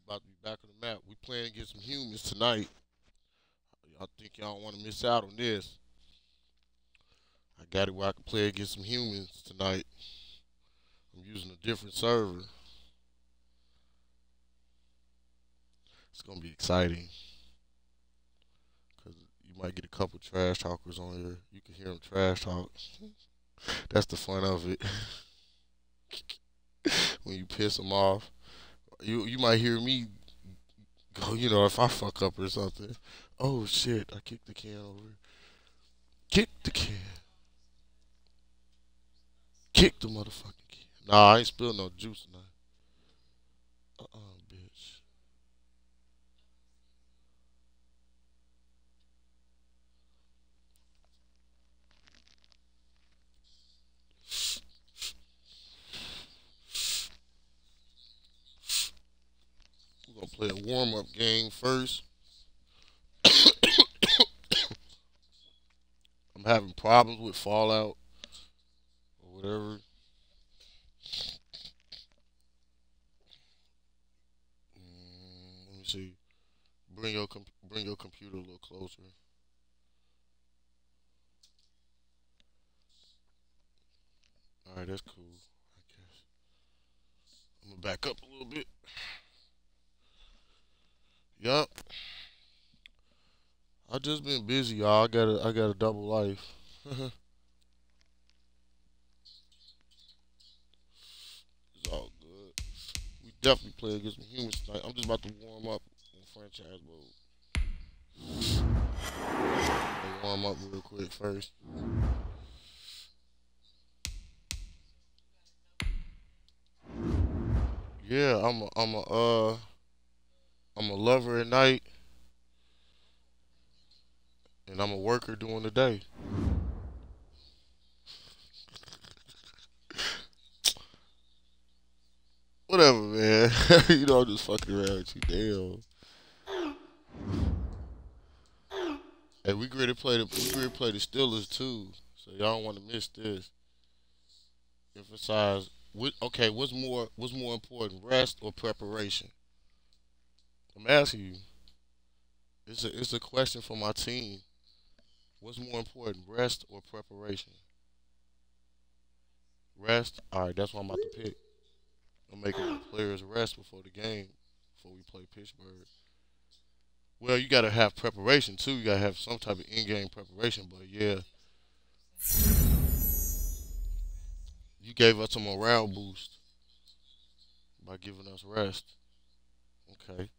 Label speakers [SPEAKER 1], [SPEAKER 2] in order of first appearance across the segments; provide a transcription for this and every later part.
[SPEAKER 1] About to be back on the map. We playing against some humans tonight. I think y'all don't want to miss out on this. I got it where I can play against some humans tonight. I'm using a different server. It's gonna be exciting because you might get a couple trash talkers on here. You can hear them trash talk. That's the fun of it. When you piss them off, you might hear me go. If I fuck up or something. Oh shit! I kicked the can over. Kick the can. Kick the motherfucking can. Nah, I ain't spilled no juice tonight. Bitch. We're gonna play a warm up game first. I'm having problems with Fallout or whatever. Let me see. Bring your computer a little closer. All right, that's cool. I guess I'm gonna back up a little bit. Yup. I just been busy, y'all. I got a double life. It's all good. We definitely play against some humans tonight. I'm just about to warm up on franchise mode. Warm up real quick first. Yeah, I'm a lover at night, and I'm a worker during the day. Whatever, man. I'm just fucking around with you. Damn. Hey, we gonna play the Steelers too, so y'all don't want to miss this. Emphasize. Okay, what's more important, rest or preparation? I'm asking you. It's a question for my team. What's more important, rest or preparation? Rest. All right, that's what I'm about to pick. I'm making the players rest before the game, before we play Pittsburgh. Well, you gotta have preparation too. You gotta have some type of in-game preparation. But yeah, you gave us a morale boost by giving us rest. Okay,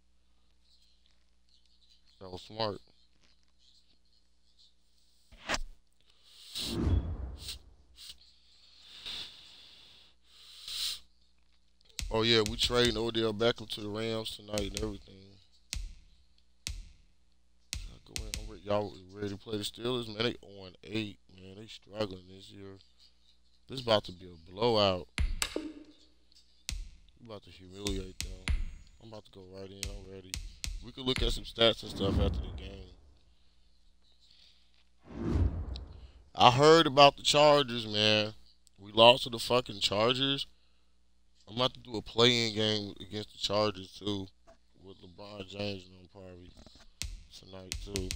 [SPEAKER 1] that was smart. Oh yeah, we trading Odell Beckham to the Rams tonight and everything. Y'all ready to play the Steelers? Man, they on 8. Man, they struggling this year. This about to be a blowout. We about to humiliate them. I'm about to go right in. I'm ready. We could look at some stats and stuff after the game. I heard about the Chargers, man. We lost to the fucking Chargers. I'm about to do a play-in game against the Chargers too, with LeBron James and them probably tonight too.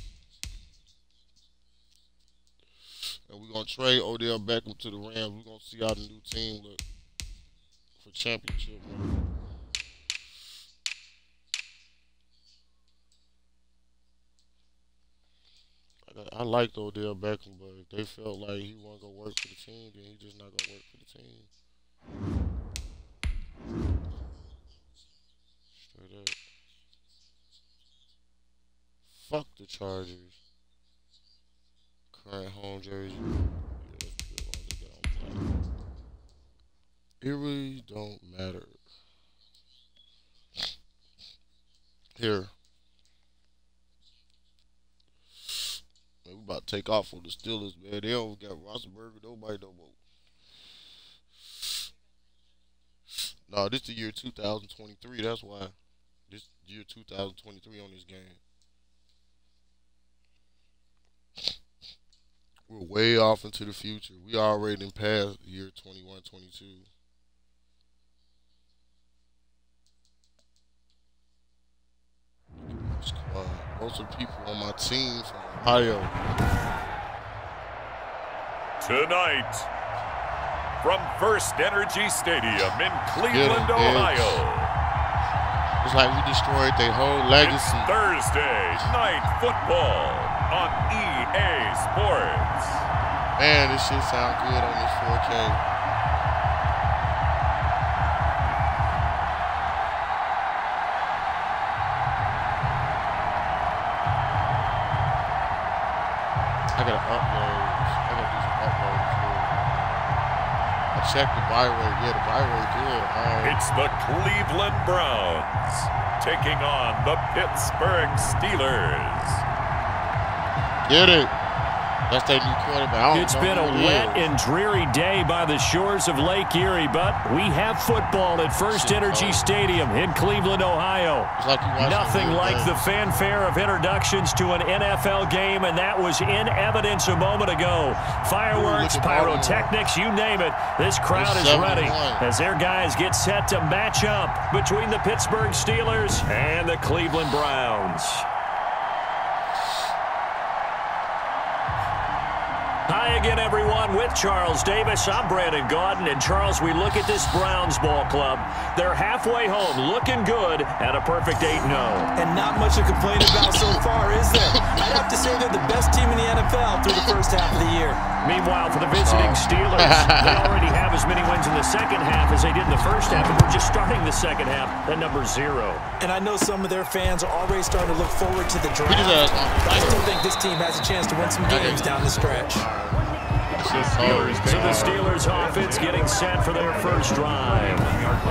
[SPEAKER 1] And we're gonna trade Odell Beckham to the Rams. We're gonna see how the new team look for championship, man. I liked Odell Beckham, but if they felt like he wasn't gonna work for the team, then he just not gonna work for the team. Straight up. Fuck the Chargers. Current home jersey. Yeah, that's good. As long as they get on black. It really don't matter. Here, man, we about to take off on the Steelers, man. They don't got Rosenberger, nobody no more. No, this the year 2023. That's why. This year 2023 on this game. We're way off into the future. We already in past year 21, 22. squad. Most of the people on my team from Ohio.
[SPEAKER 2] Tonight, from First Energy Stadium in Cleveland, Ohio.
[SPEAKER 1] It's like we destroyed their whole legacy.
[SPEAKER 2] It's Thursday Night Football on EA Sports.
[SPEAKER 1] Man, this shit sound good on this 4K. I gotta upload. I gotta do some uploads too. I checked the buy rate. Yeah, the buy rate good.
[SPEAKER 2] It's the Cleveland Browns taking on the Pittsburgh Steelers.
[SPEAKER 1] Get it. That's their new quarterback.
[SPEAKER 3] It's been a wet and dreary day by the shores of Lake Erie, but we have football at First Energy Stadium in Cleveland, Ohio. Nothing like the fanfare of introductions to an NFL game, and that was in evidence a moment ago. Fireworks, pyrotechnics, you name it. This crowd is ready as their guys get set to match up between the Pittsburgh Steelers and the Cleveland Browns. Hi again, everyone. With Charles Davis, I'm Brandon Gaudin. And, Charles, we look at this Browns ball club. They're halfway home, looking good at a perfect 8-0.
[SPEAKER 4] And not much to complain about so far, is there? I'd have to say they're the best team in the NFL through the first half of the year.
[SPEAKER 3] Meanwhile, for the visiting Steelers, they already have as many wins in the second half as they did in the first half, and we're just starting the second half at number 0.
[SPEAKER 4] And I know some of their fans are already starting to look forward to the draft. I still think this team has a chance to win some games down the stretch.
[SPEAKER 3] So the Steelers offense getting set for their first drive.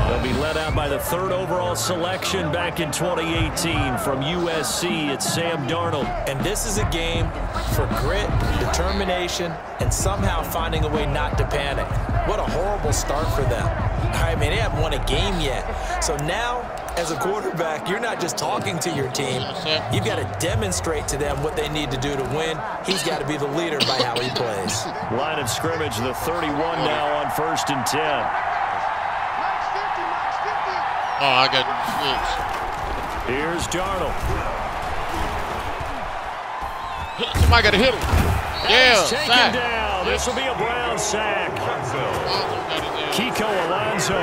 [SPEAKER 3] They'll be led out by the 3rd overall selection back in 2018 from USC. It's Sam Darnold.
[SPEAKER 4] And this is a game for grit, determination, and somehow finding a way not to panic. What a horrible start for them. I mean, they haven't won a game yet. So now, as a quarterback, you're not just talking to your team. You've got to demonstrate to them what they need to do to win. He's got to be the leader by how he plays.
[SPEAKER 3] Line of scrimmage, the 31 now on 1st and 10.
[SPEAKER 1] Oh, I got the switch.
[SPEAKER 3] Here's Darnold.
[SPEAKER 1] Somebody got to hit him. Yeah,
[SPEAKER 3] taken down. This will be a Brown sack. Kiko Alonso.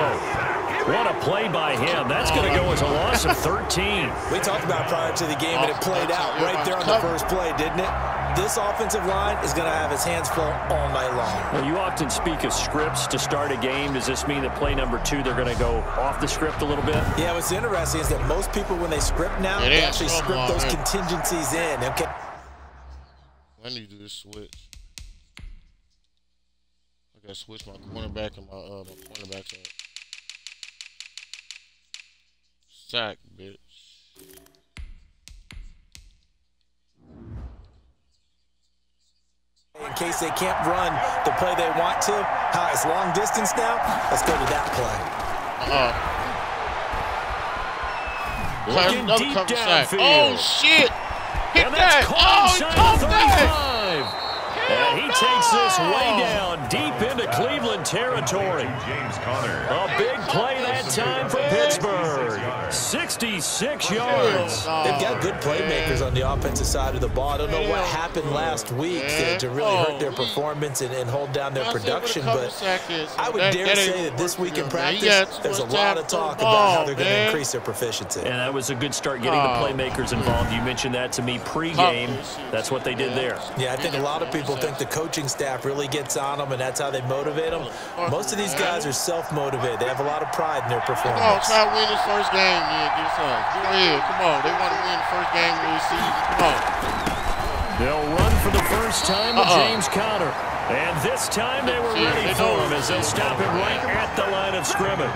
[SPEAKER 3] What a play by him. That's going to go as a loss of 13.
[SPEAKER 4] We talked about prior to the game, and it played out right there on the first play, didn't it? This offensive line is going to have his hands full all night long.
[SPEAKER 3] Well, you often speak of scripts to start a game. Does this mean that play number 2, they're going to go off the script a little bit?
[SPEAKER 4] Yeah, what's interesting is that most people, when they script now, they actually script those contingencies in. Okay.
[SPEAKER 1] I need to do this switch. I got to switch my cornerback and my cornerbacks up. Sack, bitch.
[SPEAKER 4] In case they can't run the play they want to, it's long distance now. Let's go to that play.
[SPEAKER 3] Looking deep downfield.
[SPEAKER 1] Oh, shit. Hit
[SPEAKER 3] and
[SPEAKER 1] that. Oh, he caught that.
[SPEAKER 3] And he takes this way down, deep into Cleveland territory. A big play that time for Pittsburgh. 66 yards.
[SPEAKER 4] They've got good playmakers on the offensive side of the ball. I don't know what happened last week to really hurt their performance and hold down their production, but I would dare say that this week in practice, there's a lot of talk about how they're going to increase their proficiency.
[SPEAKER 3] And that was a good start getting the playmakers involved. You mentioned that to me pregame. That's what they did there.
[SPEAKER 4] Yeah, I think a lot of people think the coaching staff really gets on them, and that's how they motivate them. Most of these guys are self-motivated. They have a lot of pride in their performance.
[SPEAKER 1] Come on, try to win this first game. Yeah, get some. Go ahead. Come on. They want to win the first game of the season. Come on.
[SPEAKER 3] They'll run for the first time with James Conner. And this time they were ready for him as they'll stop him right at the line of scrimmage.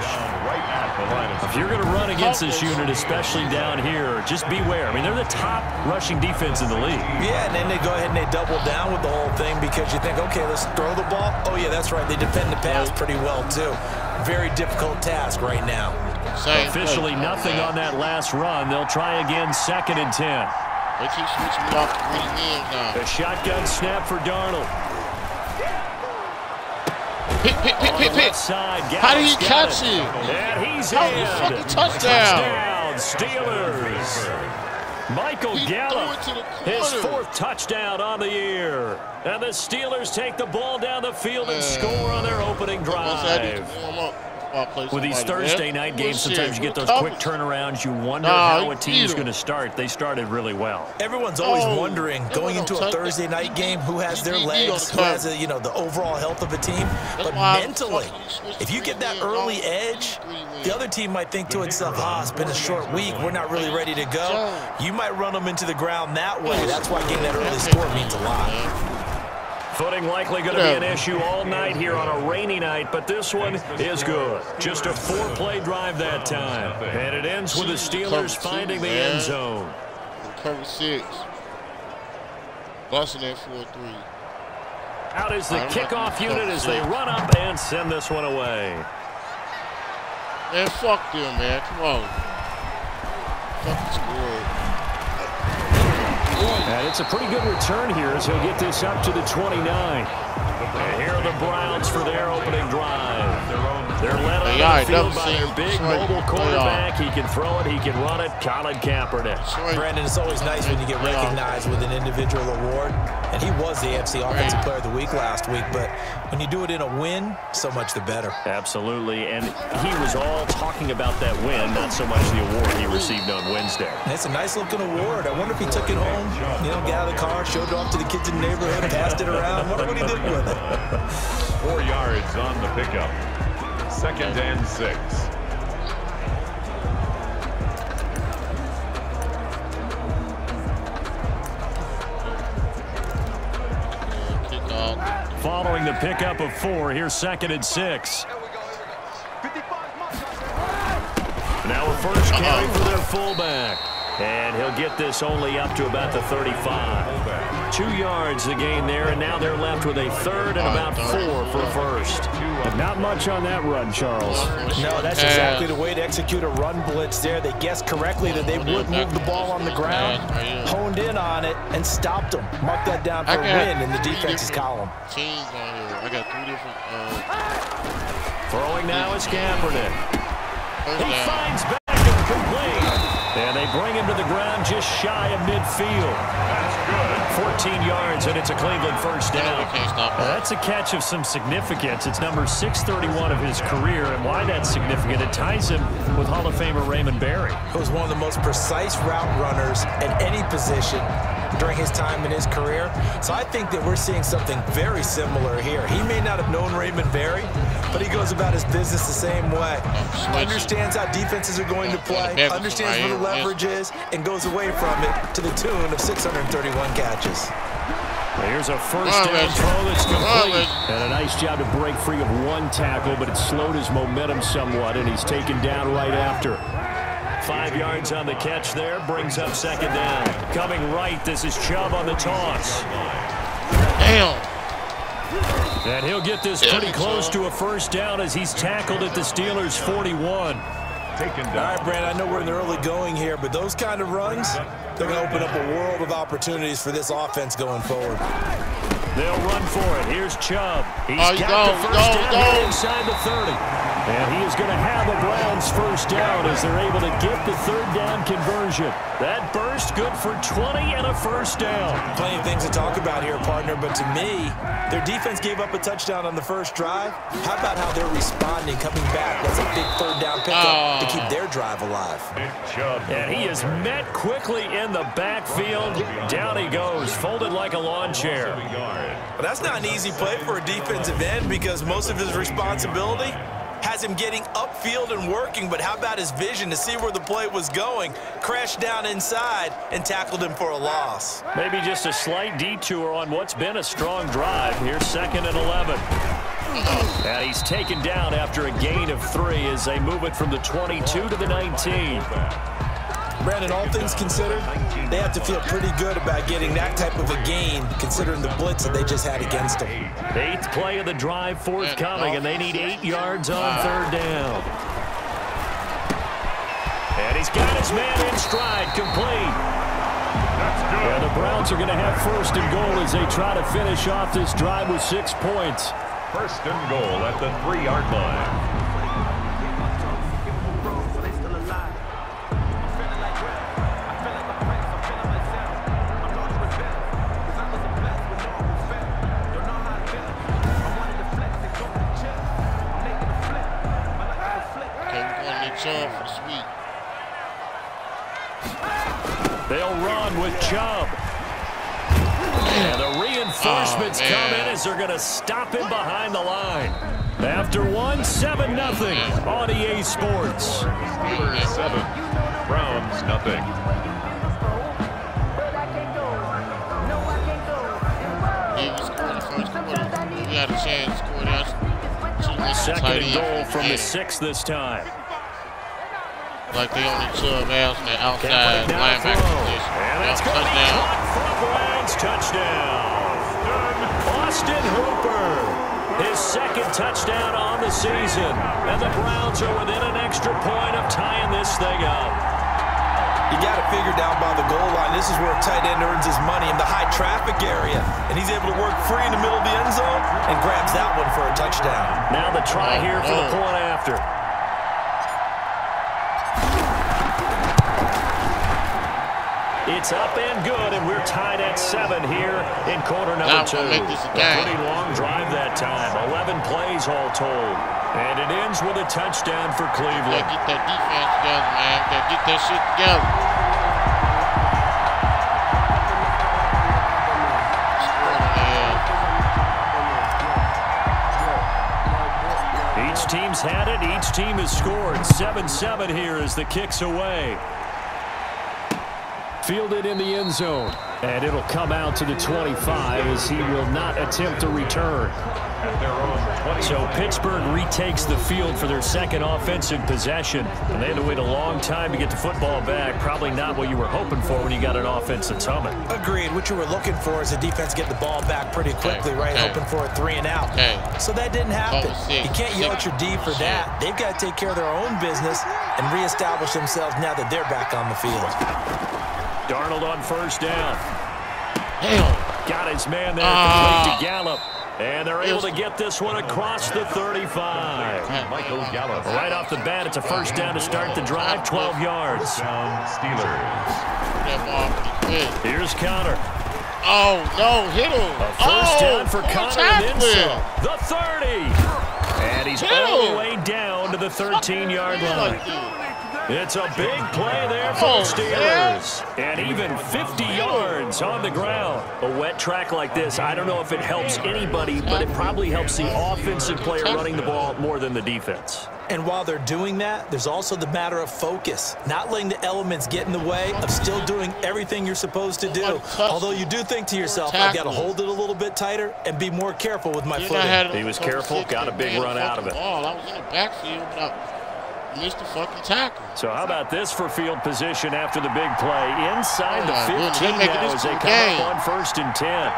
[SPEAKER 3] If you're going to run against this unit, especially down here, just beware. I mean, they're the top rushing defense in the league.
[SPEAKER 4] Yeah, and then they go ahead and they double down with the whole thing because you think, okay, let's throw the ball. Oh, yeah, that's right. They defend the pass pretty well, too. Very difficult task right now.
[SPEAKER 3] Officially nothing on that last run. They'll try again, 2nd and 10.
[SPEAKER 1] They keep switching me off to winning games now.
[SPEAKER 3] The shotgun snap for Darnold.
[SPEAKER 1] Hit. How did he catch it?
[SPEAKER 3] And he's
[SPEAKER 1] in. Fucking touchdown.
[SPEAKER 3] Steelers. Michael Gallup, his 4th touchdown on the year. And the Steelers take the ball down the field and score on their opening drive. With these Thursday night games, sometimes you get those quick turnarounds. You wonder how a team's going to start. They started really well.
[SPEAKER 4] Everyone's always wondering, going into a Thursday night game, who has their legs, who has the overall health of a team. But mentally, if you get that early edge, the other team might think to itself, it's been a short week. We're not really ready to go. You might run them into the ground that way. That's why getting that early score means a lot.
[SPEAKER 3] Footing likely going to be an issue all night here on a rainy night, but this one is good. Just a 4-play drive that time. And it ends with the Steelers finding the end zone.
[SPEAKER 1] Cover 6. Busting that 4-3.
[SPEAKER 3] Out is the kickoff unit as they run up and send this one away.
[SPEAKER 1] Man, fuck them, man. Come on. Fucking score.
[SPEAKER 3] And it's a pretty good return here as he'll get this up to the 29. And here are the Browns for their opening drive. They're led on the field by their big mobile quarterback. He can throw it, he can run it, Colin Kaepernick.
[SPEAKER 4] Brandon, it's always nice when you get recognized with an individual award. And he was the AFC Offensive Player of the Week last week. But when you do it in a win, so much the better.
[SPEAKER 3] Absolutely. And he was all talking about that win, not so much the award he received on Wednesday.
[SPEAKER 4] It's a nice-looking award. I wonder if he took it home, got out of the car, showed it off to the kids in the neighborhood, passed it around. Wonder what he did with it.
[SPEAKER 2] 4 yards on the pickup. 2nd and 6.
[SPEAKER 3] Following the pickup of 4, here's 2nd and 6. Now a first carry for their fullback. And he'll get this only up to about the 35. 2 yards the gain there, and now they're left with a 3rd and about 4 for a first. But not much on that run, Charles.
[SPEAKER 4] No, that's exactly the way to execute a run blitz there. They guessed correctly that they would move the ball on the ground, honed in on it, and stopped them. Mark that down for a win in the defense's column.
[SPEAKER 1] I got 3 different.
[SPEAKER 3] Throwing now is Kaepernick. He finds back and complete. And they bring him to the ground just shy of midfield. That's good. 14 yards, and it's a Cleveland first down. That's a catch of some significance. It's number 631 of his career, and why that's significant, it ties him with Hall of Famer Raymond Berry.
[SPEAKER 4] He was one of the most precise route runners at any position during his time in his career. So I think that we're seeing something very similar here. He may not have known Raymond Berry, but he goes about his business the same way. Understands how defenses are going to play, understands where the leverage is, and goes away from it to the tune of 631 catches.
[SPEAKER 3] Well, here's a first down throw that's complete. And a nice job to break free of 1 tackle, but it slowed his momentum somewhat, and he's taken down right after. 5 yards on the catch there, brings up 2nd down. Coming right, this is Chubb on the toss.
[SPEAKER 1] Damn.
[SPEAKER 3] And he'll get this pretty close to a first down as he's tackled at the Steelers' 41.
[SPEAKER 4] Taken down. All right, Brandon, I know we're in the early going here, but those kind of runs, they're going to open up a world of opportunities for this offense going forward.
[SPEAKER 3] They'll run for it. Here's Chubb. He's got the first down inside the 30. And he is going to have the Browns first down as they're able to get the 3rd down conversion. That burst good for 20 and a first down.
[SPEAKER 4] Plenty of things to talk about here, partner, but to me, their defense gave up a touchdown on the first drive. How about how they're responding, coming back? That's a big 3rd down pickup to keep their drive alive.
[SPEAKER 3] And he is met quickly in the backfield. Down he goes, folded like a lawn chair.
[SPEAKER 4] But that's not an easy play for a defensive end because most of his responsibility has him getting upfield and working, but how about his vision to see where the play was going, crashed down inside, and tackled him for a loss.
[SPEAKER 3] Maybe just a slight detour on what's been a strong drive. Here's 2nd and 11. And he's taken down after a gain of 3 as they move it from the 22 to the 19.
[SPEAKER 4] Brandon, all things considered, they have to feel pretty good about getting that type of a gain, considering the blitz that they just had against them.
[SPEAKER 3] 8th play of the drive forthcoming, and they need 8 yards on 3rd down. And he's got his man in stride, complete. And the Browns are going to have 1st and goal as they try to finish off this drive with 6 points.
[SPEAKER 2] 1st and goal at the 3-yard line.
[SPEAKER 1] Chubb for the sweep.
[SPEAKER 3] They'll run with Chubb. And the reinforcements come in as they're going to stop him behind the line. After 7-0 on EA Sports.
[SPEAKER 2] Steelers 7, Browns nothing.
[SPEAKER 1] We had a chance to score that.
[SPEAKER 3] Second and goal from the 6 this time.
[SPEAKER 1] Like they only Chubb ass in the outside linebacker position.
[SPEAKER 3] And that's going to be caught for a Browns touchdown. Austin Hooper, his second touchdown on the season. And the Browns are within an extra point of tying this thing up.
[SPEAKER 4] You got to figure down by the goal line. This is where a tight end earns his money in the high traffic area. And he's able to work free in the middle of the end zone and grabs that one for a touchdown.
[SPEAKER 3] Now the try here for the point after. It's up and good, and we're tied at 7 here in quarter number 2.
[SPEAKER 1] Make this a
[SPEAKER 3] pretty long drive that time. 11 plays all told. And it ends with a touchdown for Cleveland.
[SPEAKER 1] Gotta get that defense together, man. Gotta get that shit together.
[SPEAKER 3] Each team's had it. Each team has scored. 7-7 here as the kick's away. Fielded in the end zone. And it'll come out to the 25 as he will not attempt to return. So Pittsburgh retakes the field for their second offensive possession. And they had to wait a long time to get the football back. Probably not what you were hoping for when you got an offense that's humming.
[SPEAKER 4] Agreed. What you were looking for is the defense getting the ball back pretty quickly, right? Hoping for a 3 and out. So that didn't happen. You can't yell at your D for that. They've got to take care of their own business and reestablish themselves now that they're back on the field.
[SPEAKER 3] Darnold on first down. Got his man there, complete to Gallup. And they're able to get this one across the 35.
[SPEAKER 2] Michael Gallup.
[SPEAKER 3] Right off the bat, it's a first down to start the drive, 12 yards.
[SPEAKER 2] Steelers.
[SPEAKER 3] Here's Conner.
[SPEAKER 1] Oh, no, hit him.
[SPEAKER 3] A first down for Conner and then the 30. And he's all the way down to the 13-yard line. It's a big play there for the Steelers. And even 50 yards on the ground. A wet track like this, I don't know if it helps anybody, but it probably helps the offensive player running the ball more than the defense.
[SPEAKER 4] And while they're doing that, there's also the matter of focus. Not letting the elements get in the way of still doing everything you're supposed to do. Although you do think to yourself, I've got to hold it a little bit tighter and be more careful with my footing.
[SPEAKER 3] He was careful, got a big run out of it.
[SPEAKER 1] I was in the backfield, but I missed the fucking tackle.
[SPEAKER 3] So how about this for field position after the big play? Inside the 15 now as they come up on 1st and 10.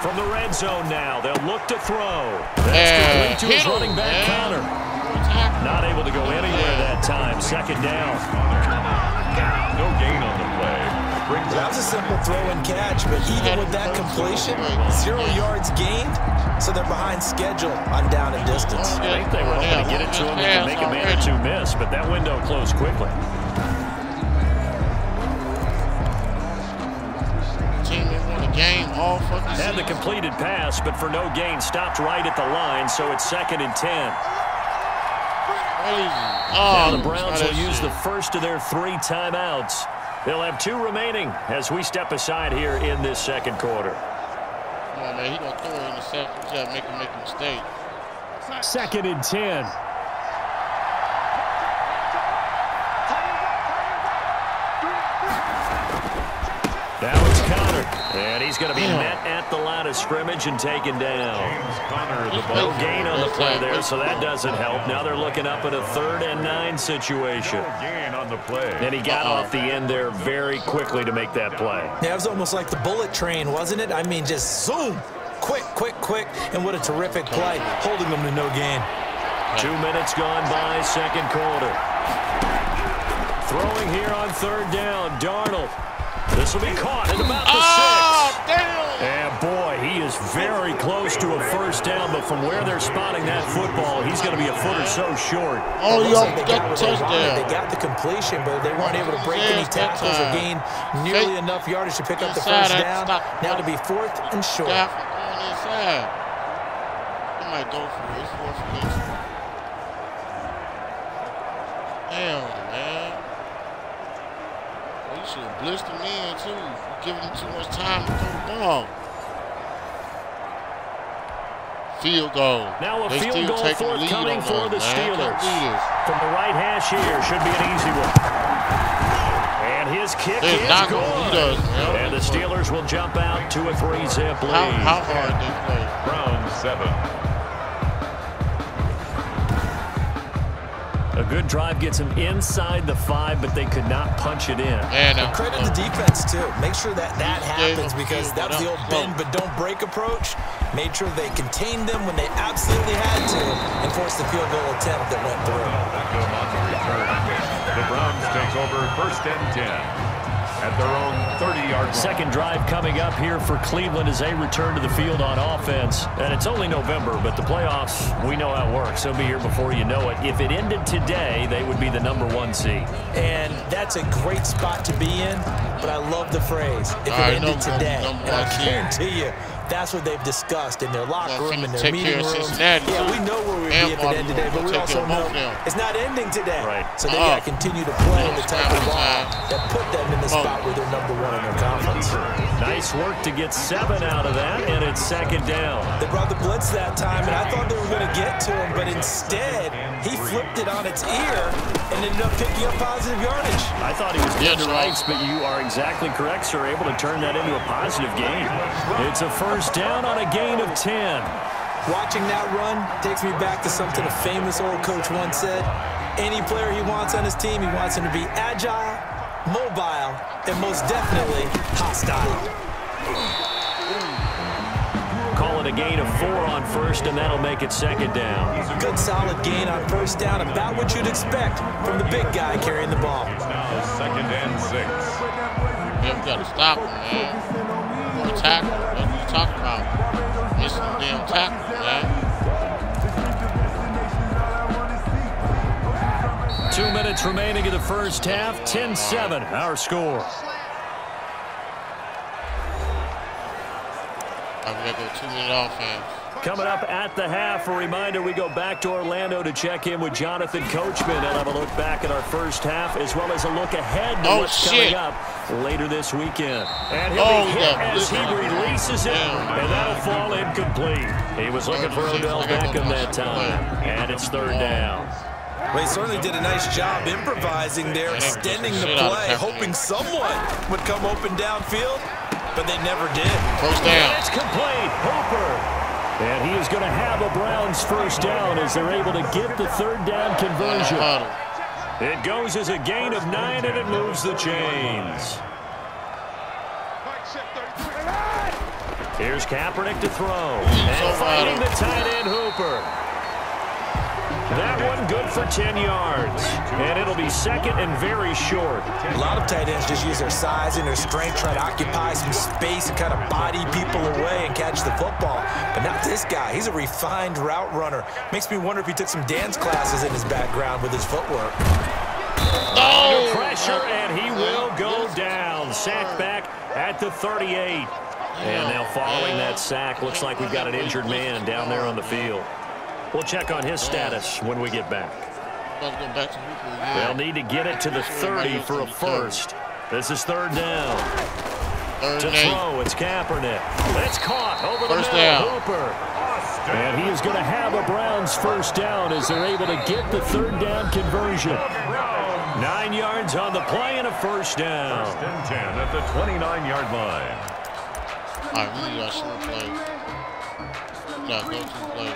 [SPEAKER 3] From the red zone now, they'll look to throw. That's complete to his running back, Conner. Not able to go anywhere that time. Second down.
[SPEAKER 2] No gain on the play.
[SPEAKER 4] That was a simple throw and catch, but even with that completion, 0 yards gained, so they're behind schedule on down and distance.
[SPEAKER 3] I think they were hoping to get it to him and make a man or two miss, but that window closed quickly. Had the completed pass, but for no gain, stopped right at the line, so it's 2nd and 10. Now the Browns will use the first of their 3 timeouts. They'll have 2 remaining as we step aside here in this second quarter.
[SPEAKER 1] Come on, man. He's going to throw it in the second. He's got to make a mistake.
[SPEAKER 3] 2nd and 10. Now it's Conner. And he's going to be met at the line of scrimmage and taken down. No gain on the play there, so that doesn't help. Now they're looking up at a 3rd and 9 situation. And he got off the end there very quickly to make that play.
[SPEAKER 4] Yeah, it was almost like the bullet train, wasn't it? I mean, just zoom. Quick, quick, quick. And what a terrific play, holding them to no gain.
[SPEAKER 3] 2 minutes gone by, second quarter. Throwing here on 3rd down, Darnold. This will be caught at about the 6.
[SPEAKER 1] Damn.
[SPEAKER 3] And boy, he is very close to a first down, but from where they're spotting that football, he's going to be a foot or so short.
[SPEAKER 1] Oh, you got the touchdown.
[SPEAKER 4] They got the completion, but they weren't able to break any tackles or gain nearly enough yardage to pick up the first down. Now to be 4th and short.
[SPEAKER 1] Inside. He might go for it. It's 4th and Damn, man. You should have blitzed him in, too. You're giving him too much time to throw the ball. Field goal.
[SPEAKER 3] Now a field goal forthcoming for the Steelers. From the right hash here. Should be an easy one. And his kick is good. And the Steelers will jump out to a 3-zip lead.
[SPEAKER 1] How hard they play?
[SPEAKER 2] Browns 7.
[SPEAKER 3] A good drive gets them inside the 5, but they could not punch it in.
[SPEAKER 4] And credit the defense, too. Make sure that happens because that was the old bend but don't break approach. Made sure they contained them when they absolutely had to and forced the field goal attempt that went through.
[SPEAKER 2] The Browns take over 1st and 10 at their own 30-yard line.
[SPEAKER 3] Second drive coming up here for Cleveland as they return to the field on offense. And it's only November, but the playoffs, we know how it works. They'll be here before you know it. If it ended today, they would be the #1 seed.
[SPEAKER 4] And that's a great spot to be in, but I love the phrase, if it ended today. And I guarantee you, that's what they've discussed in their locker room, in their meeting rooms. Yeah, we know where we'd be if it ended today, but we also know it's not ending today.
[SPEAKER 3] Right.
[SPEAKER 4] So they got to continue to play the type of ball that put them in the spot where they're #1 in their conference.
[SPEAKER 3] Nice work to get 7 out of that, and it's 2nd down.
[SPEAKER 4] They brought the blitz that time, and I thought they were going to get to him, but instead, he flipped it on its ear and ended up picking up positive yardage.
[SPEAKER 3] I thought he was dead to rights, but you are exactly correct, sir. Able to turn that into a positive gain. It's a 1st down on a gain of 10.
[SPEAKER 4] Watching that run takes me back to something a famous old coach once said. Any player he wants on his team, he wants him to be agile, mobile, and most definitely hostile.
[SPEAKER 3] Call it a gain of 4 on 1st, and that'll make it 2nd down.
[SPEAKER 4] Good solid gain on 1st down, about what you'd expect from the big guy carrying the ball.
[SPEAKER 2] Now 2nd and 6.
[SPEAKER 1] Man, we got to stop him, man. More tackle. That's what you talking about. Missing the damn tackle, man.
[SPEAKER 3] 2 minutes remaining in the 1st half. 10-7, our score.
[SPEAKER 1] I'm going to go 2-minute offense.
[SPEAKER 3] Coming up at the half, a reminder, we go back to Orlando to check in with Jonathan Coachman and have a look back at our 1st half as well as a look ahead to what's coming up later this weekend. And he'll be hit as he releases it, and that'll fall incomplete. He was looking for Odell Beckham that time, and it's 3rd down.
[SPEAKER 4] Well, he certainly did a nice job improvising there, extending the play, hoping someone would come open downfield, but they never did.
[SPEAKER 1] 1st down.
[SPEAKER 3] And it's complete. Hooper. And he is going to have a Browns 1st down as they're able to get the 3rd down conversion. It goes as a gain of 9, and it moves the chains. Here's Kaepernick to throw. And fighting the tight end, Hooper. That one good for 10 yards. And it'll be 2nd and very short.
[SPEAKER 4] A lot of tight ends just use their size and their strength, try to occupy some space and kind of body people away and catch the football. But not this guy. He's a refined route runner. Makes me wonder if he took some dance classes in his background with his footwork.
[SPEAKER 3] Under pressure, and he will go down. Sacked back at the 38. And now following that sack, looks like we've got an injured man down there on the field. We'll check on his status when we get back. They'll need to get it to the 30 for a 1st. This is 3rd down. To throw, it's Kaepernick. It's caught over the middle, Hooper. And he is going to have a Browns 1st down as they're able to get the 3rd down conversion. 9 yards on the play and a 1st down.
[SPEAKER 2] 1st and 10 at the 29-yard line.
[SPEAKER 1] All right, we need our short play. No, go-to play.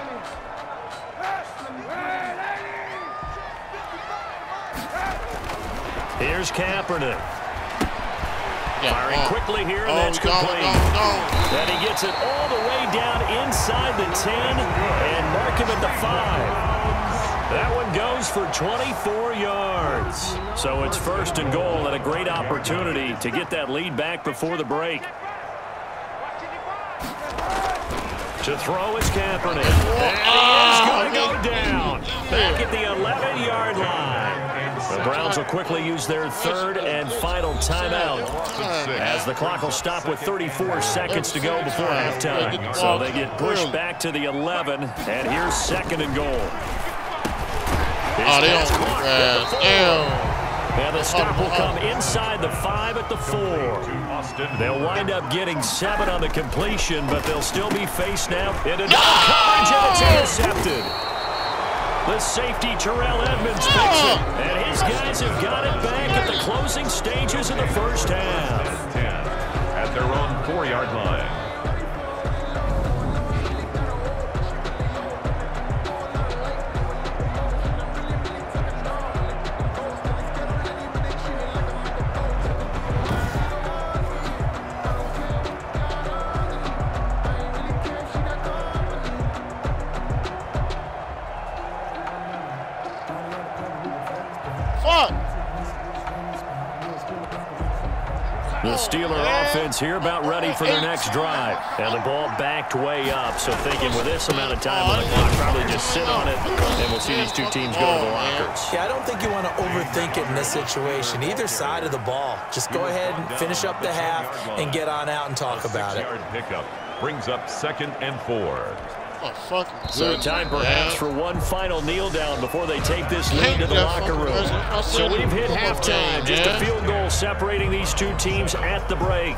[SPEAKER 3] Here's Kaepernick. Firing quickly here, and that's complete. And he gets it all the way down inside the 10 and mark him at the 5. That one goes for 24 yards. So it's 1st and goal and a great opportunity to get that lead back before the break. To throw is Kaepernick. And he is going to go down. Back at the 11-yard line. The Browns will quickly use their 3rd and final timeout as the clock will stop with 34 seconds to go before halftime. So they get pushed back to the 11, and here's 2nd and goal.
[SPEAKER 1] Oh, they don't grass. Damn.
[SPEAKER 3] And the stop will come inside the 5 at the 4. They'll wind up getting 7 on the completion, but they'll still be faced now into double coverage, and it's intercepted. The safety, Terrell Edmunds, picks it, and his guys have got it back at the closing stages of the first half.
[SPEAKER 2] 10 at their own 4-yard line.
[SPEAKER 3] The Steeler offense here about ready for their next drive. And the ball backed way up. So thinking with this amount of time on the clock, probably just sit on it, and we'll see these two teams go to the lockers.
[SPEAKER 4] Yeah, I don't think you want to overthink it in this situation. Either side of the ball. Just go ahead and finish up the half and get on out and talk about it.
[SPEAKER 2] 6-yard pickup brings up 2nd and 4.
[SPEAKER 3] So time perhaps for one final kneel down before they take this lead to the locker room. So we've hit halftime, just a field goal separating these two teams at the break.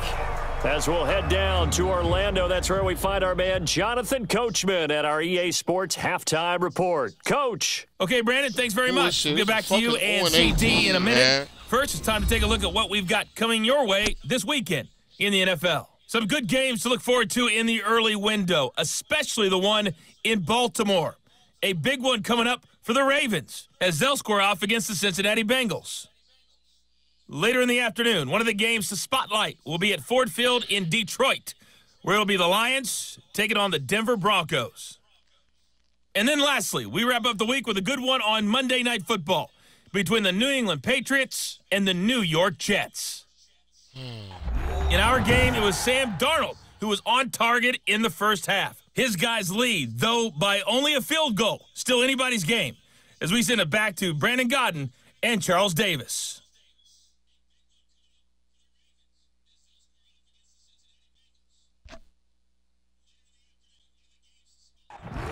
[SPEAKER 3] As we'll head down to Orlando, that's where we find our man Jonathan Coachman at our EA Sports Halftime Report. Coach.
[SPEAKER 5] Okay, Brandon, thanks very much. We'll get back to you and CD in a minute. First, it's time to take a look at what we've got coming your way this weekend in the NFL. Some good games to look forward to in the early window, especially the one in Baltimore. A big one coming up for the Ravens as they'll square off against the Cincinnati Bengals. Later in the afternoon, one of the games to spotlight will be at Ford Field in Detroit, where it'll be the Lions taking on the Denver Broncos. And then lastly, we wrap up the week with a good one on Monday Night Football between the New England Patriots and the New York Jets. In our game, it was Sam Darnold who was on target in the first half. His guys lead, though by only a field goal. Still anybody's game, as we send it back to Brandon Godden and Charles Davis.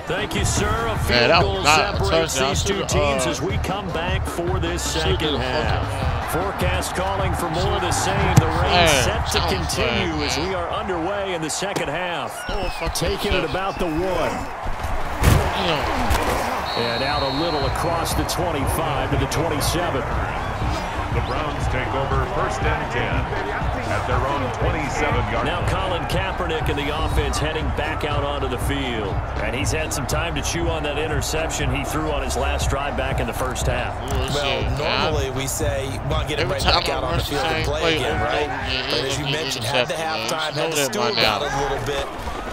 [SPEAKER 3] Thank you, sir. A field goal separates these two teams as we come back for this second half. Forecast calling for more of the same. The rain set to continue as we are underway in the second half. Taking it about the 1. And out a little across the 25 to the 27.
[SPEAKER 2] The Browns take over 1st and 10 at their own 27-yard line.
[SPEAKER 3] Now Colin Kaepernick and the offense heading back out onto the field. And he's had some time to chew on that interception he threw on his last drive back in the first half.
[SPEAKER 4] Well, normally we say, well, get him right back out on the field and play again, right? But as you mentioned, had the halftime, had to stew about it a little bit.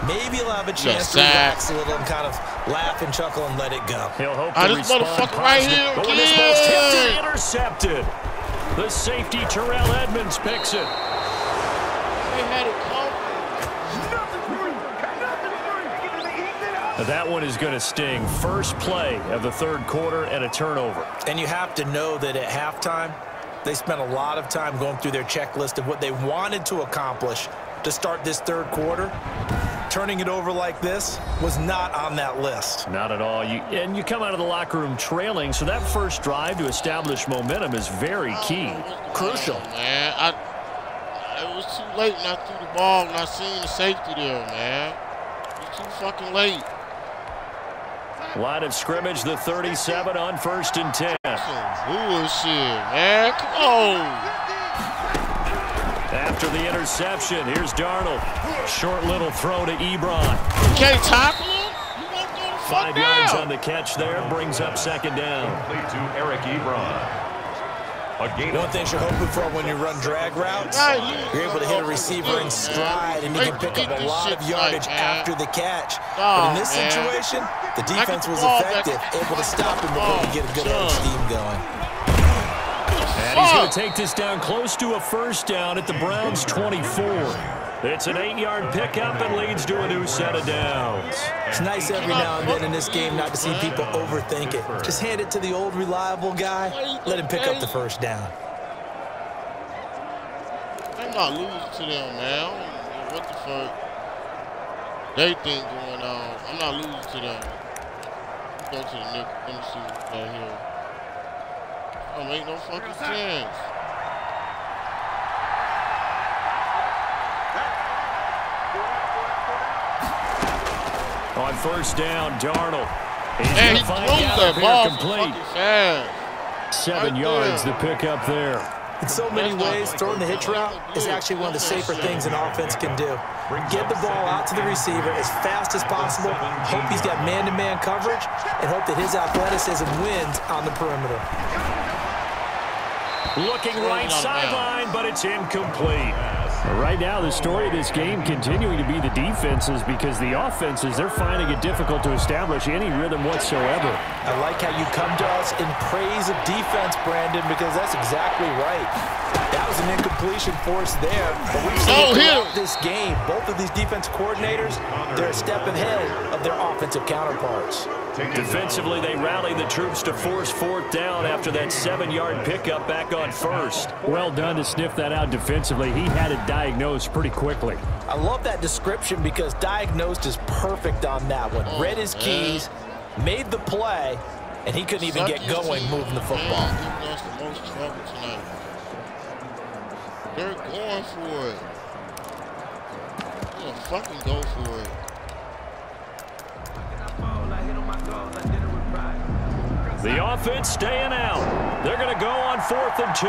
[SPEAKER 4] Maybe he'll have a chance to relax a little and kind of laugh and chuckle and let it go.
[SPEAKER 3] He'll hope to respond positive. But when this ball's tipped and intercepted, the safety, Terrell Edmunds, picks it. That one is going to sting. First play of the third quarter and a turnover.
[SPEAKER 4] And you have to know that at halftime, they spent a lot of time going through their checklist of what they wanted to accomplish to start this third quarter. Turning it over like this was not on that list.
[SPEAKER 3] Not at all. And you come out of the locker room trailing, so that first drive to establish momentum is very key. Crucial.
[SPEAKER 1] Man, it was too late when I threw the ball and I seen the safety there, man. It was too fucking late.
[SPEAKER 3] Line of scrimmage, the 37 on 1st and 10.
[SPEAKER 1] Some bullshit, man. Come on.
[SPEAKER 3] After the interception, here's Darnold. Short little throw to Ebron.
[SPEAKER 1] You can't tackle him? You won't go the fuck
[SPEAKER 3] 5 yards on the catch there, brings up 2nd down.
[SPEAKER 2] Complete to Eric Ebron.
[SPEAKER 4] One thing you're hoping for when you run drag routes, you're able to hit a receiver in stride and you can pick up a lot of yardage after the catch. But in this situation, the defense was effective, able to stop him before he get a good edge scheme going.
[SPEAKER 3] And he's going to take this down close to a first down at the Browns' 24. It's an 8-yard pickup and leads to a new set of downs.
[SPEAKER 4] It's nice every now and then in this game not to see people overthink it. Just hand it to the old reliable guy, let him pick up the first down.
[SPEAKER 1] I'm not losing to them, man. What the fuck they think going on? I'm not losing to them. Go to the Nick. Let me see what's right here. Don't make no fucking sense.
[SPEAKER 3] On first down, Darnold.
[SPEAKER 1] And he throws that ball
[SPEAKER 3] complete.
[SPEAKER 1] Fast.
[SPEAKER 3] 7 yards the pick up there.
[SPEAKER 4] In so many ways, throwing the hitch route is actually one of the safer things an offense can do. Get the ball out to the receiver as fast as possible, hope he's got man-to-man coverage, and hope that his athleticism wins on the perimeter.
[SPEAKER 3] Looking right sideline, but it's incomplete. Right now, the story of this game continuing to be the defenses, because the offenses, they're finding it difficult to establish any rhythm whatsoever.
[SPEAKER 4] I like how you come to us in praise of defense, Brandon, because that's exactly right. That was an incompletion for us there. But we've seen throughout this game, both of these defense coordinators, they're a step ahead of their offensive counterparts.
[SPEAKER 3] Defensively, they rallied the troops to force fourth down after that 7-yard pickup back on first. Well done to sniff that out defensively. He had it diagnosed pretty quickly.
[SPEAKER 4] I love that description because diagnosed is perfect on that one. Read his keys, made the play, and he couldn't even get going moving the football.
[SPEAKER 1] They're going for it. They're gonna fucking go for it.
[SPEAKER 3] The offense staying out. They're going to go on 4th and 2.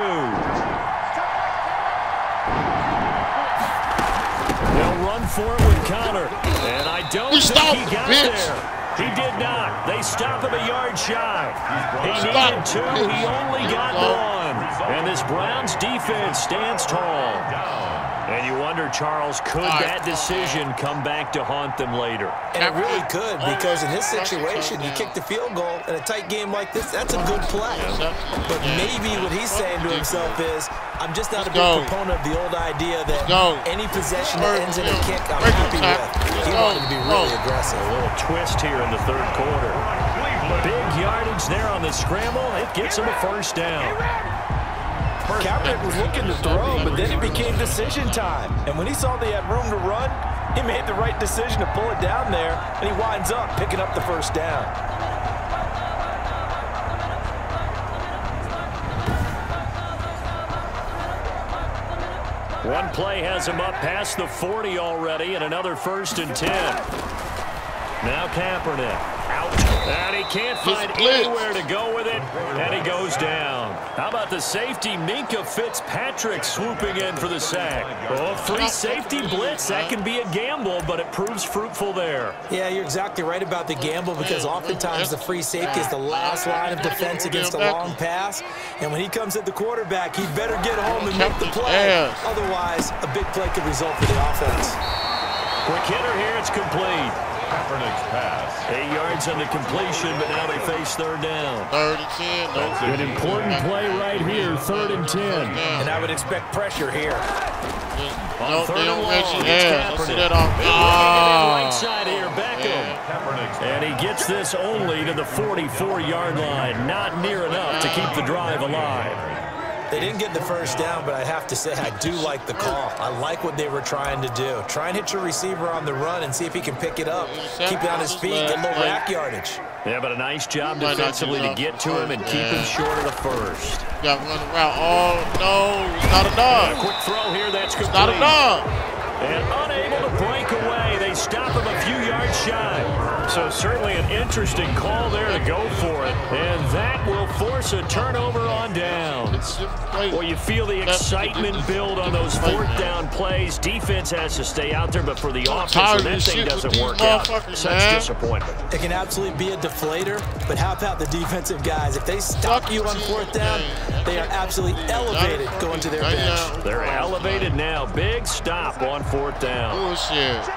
[SPEAKER 3] They'll run for it with Connor. And I don't think he got there. He did not. They stop him a yard shy. He needed 2. He only got 1. And this Browns defense stands tall. And you wonder, Charles, could that decision come back to haunt them later?
[SPEAKER 4] And it really could, because in this situation, you kick the field goal in a tight game like this, that's a good play. But maybe what he's saying to himself is, I'm just not a big proponent of the old idea that any possession that ends in a kick, I'm happy with. He wanted to be really aggressive.
[SPEAKER 3] A little twist here in the 3rd quarter. Big yardage there on the scramble. It gets him a first down.
[SPEAKER 4] Kaepernick was looking to throw, but then it became decision time. And when he saw they had room to run, he made the right decision to pull it down there, and he winds up picking up the first down.
[SPEAKER 3] One play has him up past the 40 already, and another 1st and 10. Now Kaepernick out, and he can't find anywhere to go with it, and he goes down. How about the safety, Minkah Fitzpatrick, swooping in for the sack? Oh, free safety blitz, that can be a gamble, but it proves fruitful there.
[SPEAKER 4] Yeah, you're exactly right about the gamble, because oftentimes the free safety is the last line of defense against a long pass, and when he comes at the quarterback, he better get home and make the play. Otherwise, a big play could result for the offense.
[SPEAKER 3] Quick hitter here, it's complete.
[SPEAKER 2] Kaepernick's pass.
[SPEAKER 3] 8 yards on the completion, but now they face 3rd down.
[SPEAKER 1] 3rd and 10.
[SPEAKER 3] An important play right here, 3rd and 10.
[SPEAKER 4] And I would expect pressure here.
[SPEAKER 1] No, they don't mention
[SPEAKER 3] Kaepernick. Right side here, Beckham. And he gets this only to the 44-yard line. Not near enough to keep the drive alive.
[SPEAKER 4] They didn't get the first down, but I have to say I do like the call. I like what they were trying to do. Try and hit your receiver on the run and see if he can pick it up. Keep it on his feet, get a little rack yardage.
[SPEAKER 3] Yeah, but a nice job defensively to get to him and keep him short of the first.
[SPEAKER 1] Got to run around. Oh, no, it's not enough.
[SPEAKER 3] A quick throw here, that's complete.
[SPEAKER 1] Not enough.
[SPEAKER 3] And unable to break away, they stop him a few yards shy. So certainly an interesting call there to go for it. And that will force a turnover on downs. Well, you feel the excitement build on those 4th down plays. Defense has to stay out there, but for the offense, when that thing doesn't work out, such disappointment.
[SPEAKER 4] It can absolutely be a deflator, but how about the defensive guys? If they stop you on 4th down, they are absolutely elevated going to their bench.
[SPEAKER 3] They're elevated now. Big stop on 4th down.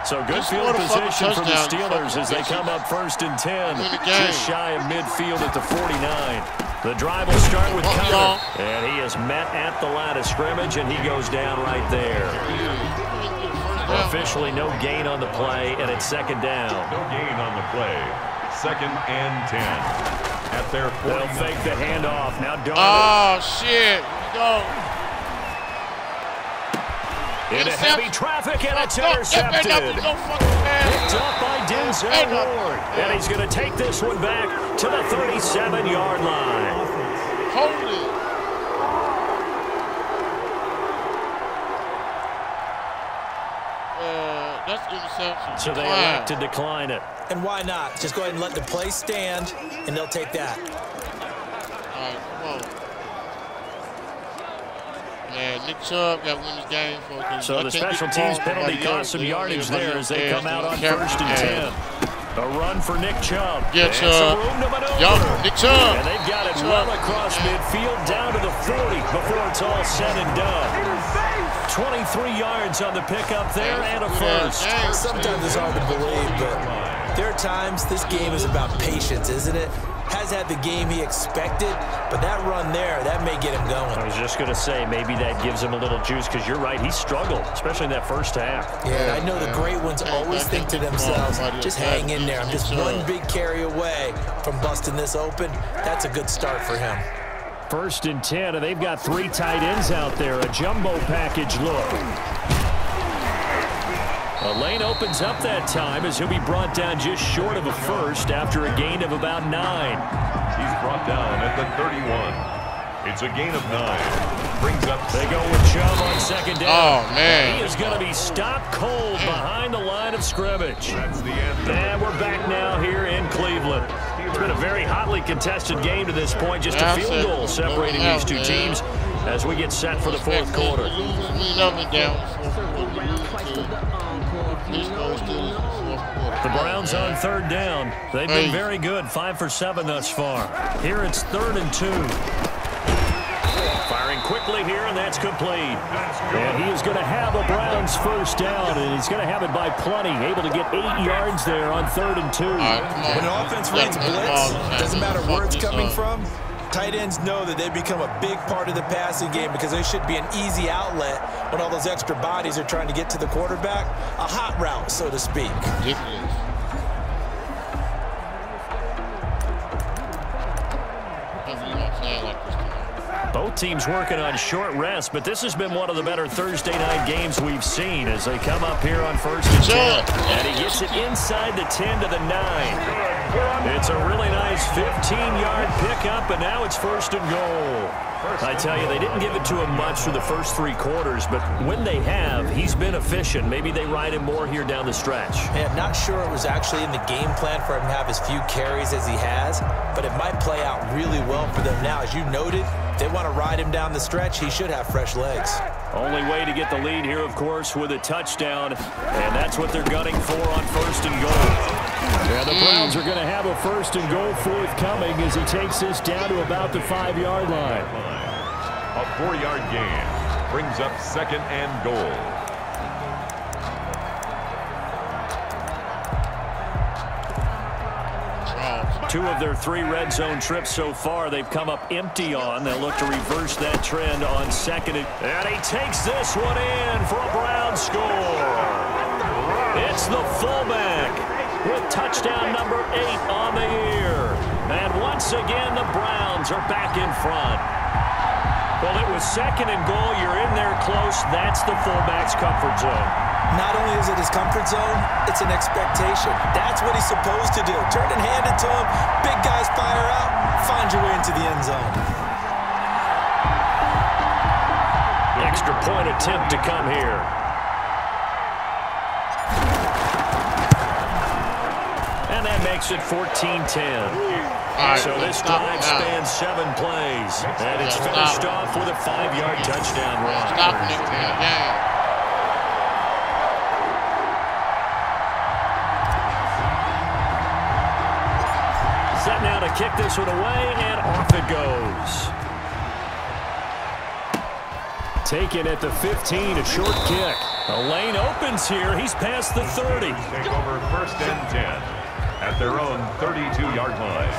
[SPEAKER 3] So good field position for the Steelers as they come up 1st and 10. Just shy of midfield at the 49. The drive will start with Connor. And he is met at the line of scrimmage, and he goes down right there. Officially no gain on the play, and it's 2nd down.
[SPEAKER 2] No gain on the play. 2nd and 10. At their 49.
[SPEAKER 3] They'll fake the handoff. Now Darnold.
[SPEAKER 1] Oh, shit. Go.
[SPEAKER 3] Into heavy traffic, and it's intercepted. Picked up by Denzel Ward. And he's going to take this one back to the 37-yard line.
[SPEAKER 1] Hold it. That's interception.
[SPEAKER 3] So they elect to decline it.
[SPEAKER 4] And why not? Just go ahead and let the play stand, and they'll take that.
[SPEAKER 1] All right, come on. Man, Nick Chubb got to win this game for us.
[SPEAKER 3] So the special teams penalty cost some yardage there as they come out on 1st and 10. A run for Nick Chubb.
[SPEAKER 1] Yeah, Chubb. Nick Chubb.
[SPEAKER 3] And they've got it well across midfield down to the 40 before it's all said and done. 23 yards on the pickup there and a first.
[SPEAKER 4] Sometimes it's hard to believe, but there are times this game is about patience, isn't it? Has had the game he expected, but that run there, that may get him going.
[SPEAKER 3] I was just going to say, maybe that gives him a little juice, because you're right, he struggled, especially in that first half.
[SPEAKER 4] Yeah, I know the great ones always think to themselves, just hang in there. I'm just one big carry away from busting this open. That's a good start for him.
[SPEAKER 3] 1st and 10, and they've got 3 tight ends out there. A jumbo package look. A lane opens up that time as he'll be brought down just short of a first after a gain of about 9.
[SPEAKER 2] He's brought down at the 31. It's a gain of 9. Brings up.
[SPEAKER 3] They go with Chubb on 2nd down.
[SPEAKER 1] Oh, man.
[SPEAKER 3] He is going to be stopped cold behind the line of scrimmage.
[SPEAKER 2] That's the end.
[SPEAKER 3] And we're back now here in Cleveland. It's been a very hotly contested game to this point. Just a field goal separating these two teams as we get set for the 4th quarter. The Browns on 3rd down. They've been very good, 5 for 7 thus far. Here it's 3rd and 2. Firing quickly here, and that's complete. And he is going to have a Browns first down, and he's going to have it by plenty. Able to get 8 yards there on 3rd and 2.
[SPEAKER 4] When an offense reads blitz, doesn't matter where it's coming from, tight ends know that they become a big part of the passing game because they should be an easy outlet when all those extra bodies are trying to get to the quarterback. A hot route, so to speak.
[SPEAKER 3] Both teams working on short rest, but this has been one of the better Thursday night games we've seen as they come up here on 1st and 10. And he gets it inside the 10 to the 9. It's a really nice 15-yard pickup, and now it's 1st and goal. I tell you, they didn't give it to him much through the first 3 quarters, but when they have, he's been efficient. Maybe they ride him more here down the stretch.
[SPEAKER 4] Yeah, I'm not sure it was actually in the game plan for him to have as few carries as he has, but it might play out really well for them now. As you noted, if they want to ride him down the stretch, he should have fresh legs.
[SPEAKER 3] Only way to get the lead here, of course, with a touchdown, and that's what they're gunning for on 1st and goal. Yeah, the Browns are going to have a 1st and goal forthcoming as he takes this down to about the 5-yard line.
[SPEAKER 2] A 4-yard gain brings up 2nd and goal.
[SPEAKER 3] Two of their 3 red zone trips so far, they've come up empty on. They'll look to reverse that trend on 2nd. And he takes this one in for a Browns score. It's the fullback with touchdown number 8 on the year. And once again, the Browns are back in front. Well, it was 2nd and goal. You're in there close. That's the fullback's comfort zone.
[SPEAKER 4] Not only is it his comfort zone, it's an expectation. That's what he's supposed to do. Turn and hand it to him. Big guys fire out. Find your way into the end zone.
[SPEAKER 3] Extra point attempt to come here. And that makes it 14-10. So this drive spans 7 plays. And it's finished off with a 5-yard touchdown run. Set now to kick this one away, and off it goes. Taken at the 15, a short kick. The lane opens here. He's past the 30.
[SPEAKER 2] Take over 1st and 10 at their own 32-yard line.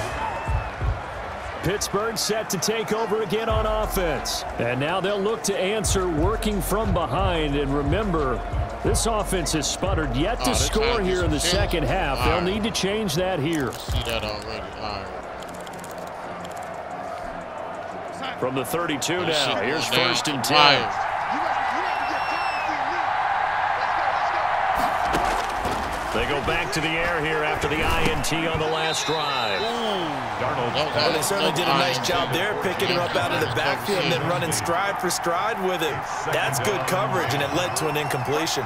[SPEAKER 3] Pittsburgh set to take over again on offense. And now they'll look to answer working from behind. And remember, this offense has sputtered yet to score here in the second half. They'll need to change that here.
[SPEAKER 1] See that already.
[SPEAKER 3] From the 32 now, here's 1st and 10. They go back to the air here after the INT on the last drive.
[SPEAKER 4] Well, they certainly did a nice job there, picking him up out of the backfield and then running stride for stride with him. That's good coverage, and it led to an incompletion.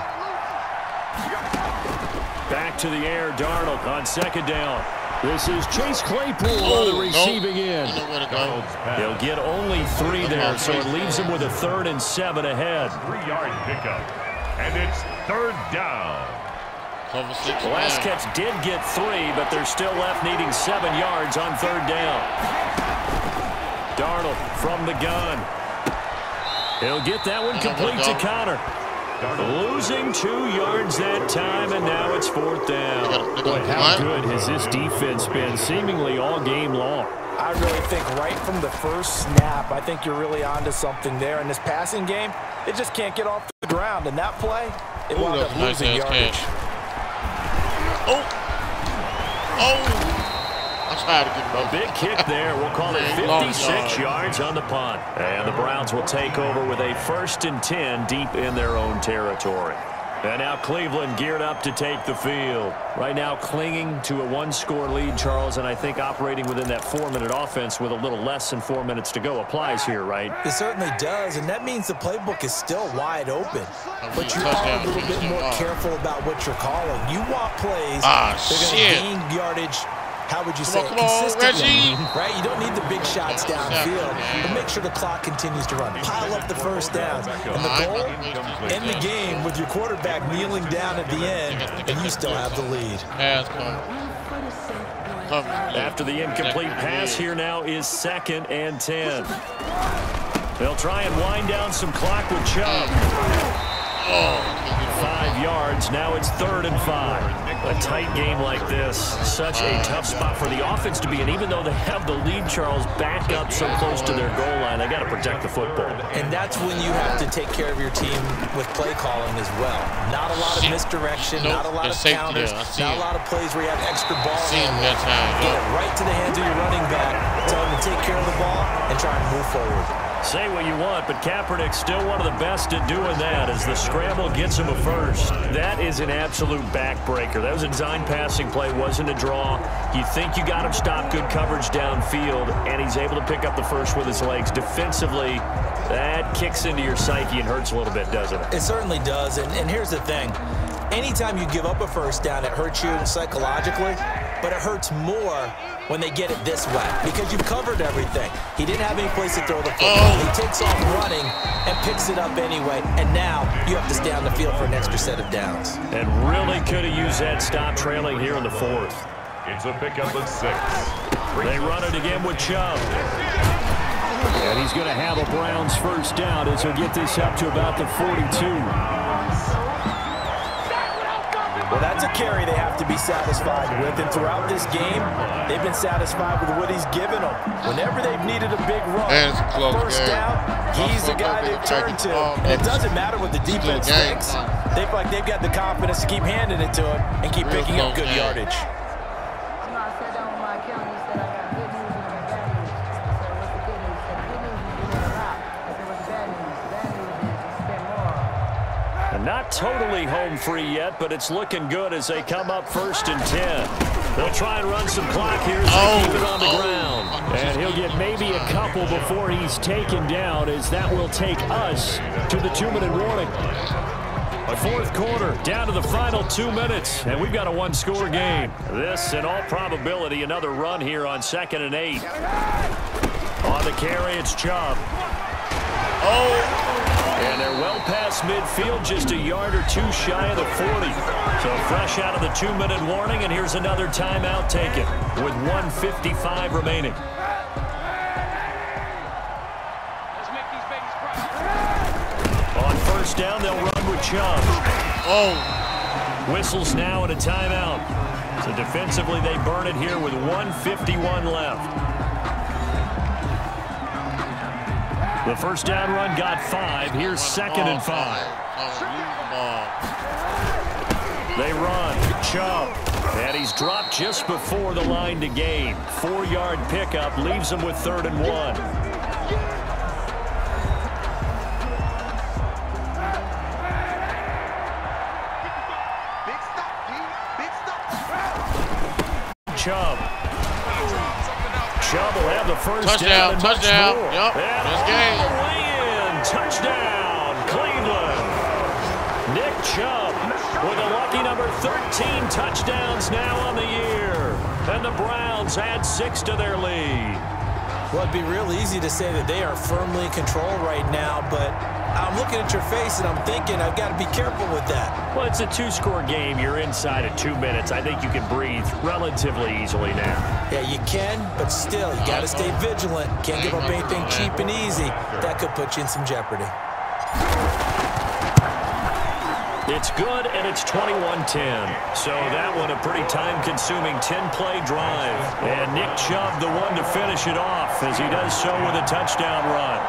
[SPEAKER 3] Back to the air, Darnold on second down. This is Chase Claypool on the receiving end. He'll get only 3 there, so it leaves him with a 3rd and 7 ahead.
[SPEAKER 2] 3-yard pickup, and it's 3rd down.
[SPEAKER 3] The last catch did get 3, but they're still left needing 7 yards on 3rd down. Darnold from the gun. He'll get that one complete to Connor. Losing 2 yards that time, and now it's 4th down. Boy, how good has this defense been seemingly all game long?
[SPEAKER 4] I really think right from the first snap, I think you're really onto something there. In this passing game, it just can't get off the ground. And that play, it wound up losing yardage.
[SPEAKER 3] A big kick there. We'll call it 56 yards on the punt. And the Browns will take over with a 1st and 10 deep in their own territory. And now Cleveland geared up to take the field. Right now clinging to a 1-score lead, Charles, and I think operating within that 4-minute offense with a little less than 4 minutes to go applies here, right?
[SPEAKER 4] It certainly does, and that means the playbook is still wide open. But you are a little bit more careful about what you're calling. You want plays that are going to gain yardage. How would you say it? Consistently, right? You don't need the big shots downfield, but make sure the clock continues to run. Pile up the first downs. And the goal, end the game with your quarterback kneeling down at the end, and you still have the lead.
[SPEAKER 3] After the incomplete pass, here now is 2nd and 10. They'll try and wind down some clock with Chubb. 5 yards. Now it's 3rd and 5. A tight game like this, such a tough spot for the offense to be in. Even though they have the lead, Charles, back up so close to their goal line, they got to protect the football.
[SPEAKER 4] And that's when you have to take care of your team with play calling as well. Not a lot of misdirection, not a lot of counters, not a lot of plays where you have extra ball. Get it right to the hands of your running back, tell him to take care of the ball, and try and move forward.
[SPEAKER 3] Say what you want, but Kaepernick's still one of the best at doing that as the scramble gets him a 1st. That is an absolute backbreaker. That was a design passing play, wasn't a draw. You think you got him stopped, good coverage downfield, and he's able to pick up the 1st with his legs. Defensively, that kicks into your psyche and hurts a little bit, doesn't it?
[SPEAKER 4] It certainly does, and here's the thing. Anytime you give up a 1st down, it hurts you psychologically, but it hurts more when they get it this way because you've covered everything. He didn't have any place to throw the football. He takes off running and picks it up anyway, and now you have to stay on the field for an extra set of downs.
[SPEAKER 3] And really could have used that stop trailing here in the 4th.
[SPEAKER 2] It's a pickup of 6.
[SPEAKER 3] They run it again with Chubb. And he's going to have a Browns 1st down as he'll get this up to about the 42.
[SPEAKER 4] Well, that's a carry they have to be satisfied with, and throughout this game, they've been satisfied with what he's given them. Whenever they've needed a big run, a 1st down, he's the guy they've turned to. And it doesn't matter what the defense thinks. They feel like they've got the confidence to keep handing it to him and keep picking up good yardage.
[SPEAKER 3] Not totally home free yet, but it's looking good as they come up 1st and 10. They'll try and run some clock here as they keep it on the ground. And he'll get maybe a couple before he's taken down, as that will take us to the 2-minute warning. A 4th quarter, down to the final 2 minutes, and we've got a 1-score game. This, in all probability, another run here on 2nd and 8. On the carry, it's Chubb. And they're well past midfield, just a yard or 2 shy of the 40. So fresh out of the 2-minute warning, and here's another timeout taken with 1:55 remaining. On 1st down, they'll run with Chubb. Whistles now and a timeout. So defensively, they burn it here with 1:51 left. The 1st down run got 5. Here's 2nd and 5. They run. Chubb. And he's dropped just before the line to gain. 4-yard pickup leaves him with 3rd and 1. Chubb will have the first
[SPEAKER 1] touchdown.
[SPEAKER 3] down.
[SPEAKER 1] Touchdown. Yep.
[SPEAKER 3] This
[SPEAKER 1] game.
[SPEAKER 3] Touchdown, Cleveland. Nick Chubb with a lucky number 13 touchdowns now on the year. And the Browns add 6 to their lead.
[SPEAKER 4] Well, it'd be real easy to say that they are firmly in control right now, but I'm looking at your face and I'm thinking I've got to be careful with that.
[SPEAKER 3] Well, it's a 2-score game. You're inside of 2 minutes. I think you can breathe relatively easily now. Yeah,
[SPEAKER 4] you can, but still, you got to stay vigilant. Can't give up anything cheap and easy. That could put you in some jeopardy.
[SPEAKER 3] It's good, and it's 21-10. So that one a pretty time-consuming 10-play drive. And Nick Chubb the one to finish it off as he does so with a touchdown run.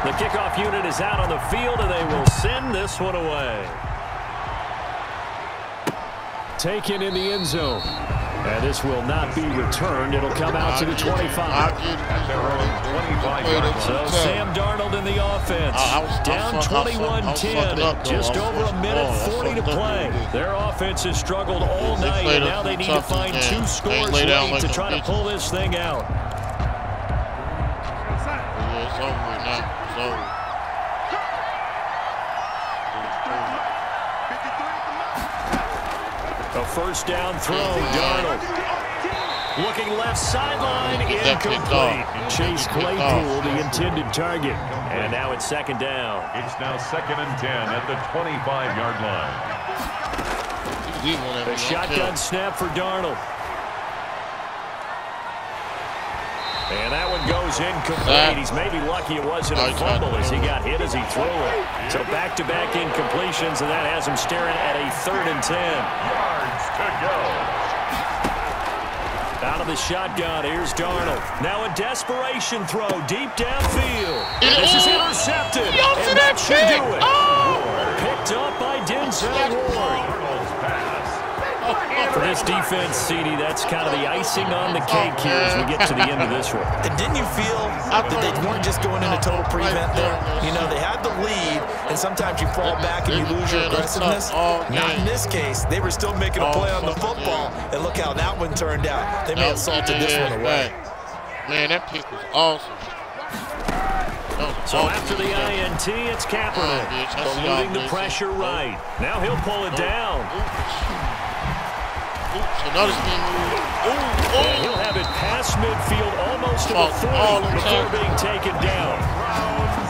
[SPEAKER 3] The kickoff unit is out on the field, and they will send this one away. Taken in the end zone. And this will not be returned. It'll come out to the 25. So Sam Darnold in the offense. Down 21-10. Just over a minute 40 to play. Their offense has struggled all night, and now they need to find 2 scores late to try to pull this thing out. A first down throw, Darnold. Looking left sideline, incomplete. Chase Claypool, the intended target. And now it's second down.
[SPEAKER 2] It's now 2nd and 10 at the 25-yard line.
[SPEAKER 3] A shotgun snap for Darnold. And that one goes incomplete. He's maybe lucky it wasn't a fumble as he got hit as he threw it. So back-to-back incompletions, and that has him staring at a 3rd and 10.
[SPEAKER 2] Yards to go.
[SPEAKER 3] Out of the shotgun, here's Darnold. Now a desperation throw deep downfield. And this is intercepted. And that should do it. Picked up by Denzel Ward. For this defense, CD, that's kind of the icing on the cake here as we get to the end of this one.
[SPEAKER 4] And didn't you feel that they weren't just going into total prevent there? You know, they had the lead, and sometimes you fall back and you lose your aggressiveness. Not in this case. They were still making a play on the football, and look how that one turned out. They may have salted this one away.
[SPEAKER 1] Man, that pick was awesome.
[SPEAKER 3] So after the INT, it's Kaepernick. Eluding the pressure right. Now he'll pull it down.
[SPEAKER 1] Another spin move.
[SPEAKER 3] And he'll have it past midfield almost to the 40 before being taken down.